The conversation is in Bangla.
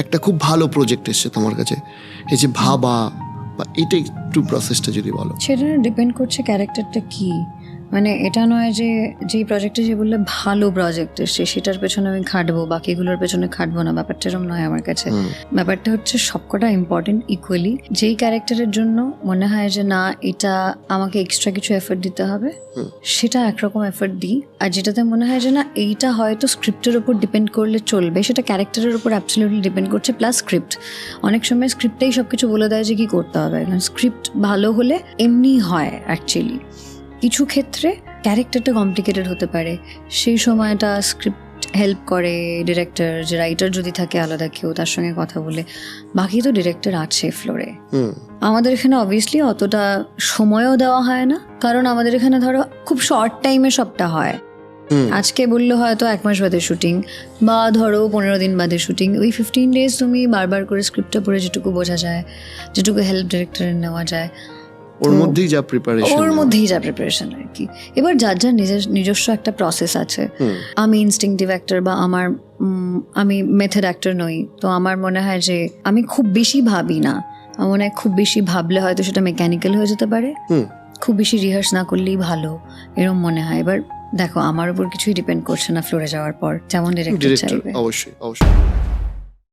একটা খুব ভালো প্রজেক্ট এসছে তোমার কাছে, এই যে ভাবা বা এটা একটু প্রসেসটা যদি বলো। সেটা ডিপেন্ড করছে ক্যারেক্টারটা কি, মানে এটা নয় যে যেই প্রজেক্টে যে বললে ভালো প্রজেক্ট এসছে সেটার পেছনে আমি খাটবো, বাকিগুলোর পেছনে খাটবো না, ব্যাপারটা এরকম নয় আমার কাছে। ব্যাপারটা হচ্ছে সবকটা ইম্পর্টেন্ট ইকুয়ালি। যেই ক্যারেক্টারের জন্য মনে হয় যে না এটা আমাকে এক্সট্রা কিছু এফোর্ট দিতে হবে, সেটা একরকম এফোর্ট দিই। আর যেটাতে মনে হয় যে না এইটা হয়তো স্ক্রিপ্টের উপর ডিপেন্ড করলে চলবে, সেটা ক্যারেক্টারের উপর অ্যাবসলিউটলি ডিপেন্ড করছে, প্লাস স্ক্রিপ্ট। অনেক সময় স্ক্রিপ্টেই সব কিছু বলে দেয় যে কি করতে হবে, কারণ স্ক্রিপ্ট ভালো হলে এমনি হয় অ্যাকচুয়ালি। কিছু ক্ষেত্রে ক্যারেক্টারটা কমপ্লিকেটেড হতে পারে, সেই সময়টা স্ক্রিপ্ট হেল্প করে ডিরেক্টর, যে রাইটার যদি থাকে আলাদা কেউ তার সঙ্গে কথা বলে। বাকি তো ডিরেক্টর আছে ফ্লোরে। আমাদের এখানে অবভিয়াসলি অতটা সময়ও দেওয়া হয় না, কারণ আমাদের এখানে ধরো খুব শর্ট টাইমে সবটা হয়। আজকে বললো হয়তো 1 মাস বাদে শুটিং, বা ধরো 15 দিন বাদে শুটিং, ওই 15 ডেজ তুমি বারবার করে স্ক্রিপ্টটা পড়ে যেটুকু বোঝা যায়, যেটুকু হেল্প ডিরেক্টরের নেওয়া যায়, ওর মধ্যেই যা প্রিপারেশন আর কি। এবার যার যার নিজস্ব একটা প্রসেস আছে। আমি ইনস্টিংটিভ অ্যাক্টর বা আমি মেথড অ্যাক্টর নই, তো আমার মনে হয় যে আমি খুব বেশি ভাবি না। আমার মনে হয় খুব বেশি ভাবলে হয়তো সেটা মেকানিক্যাল হয়ে যেতে পারে, খুব বেশি রিহার্স না করলেই ভালো, এরকম মনে হয়। এবার দেখো আমার উপর কিছুই ডিপেন্ড করছে না ফ্লোরে যাওয়ার পর, যেমন ডিরেক্টর চাইবে। অবশ্যই।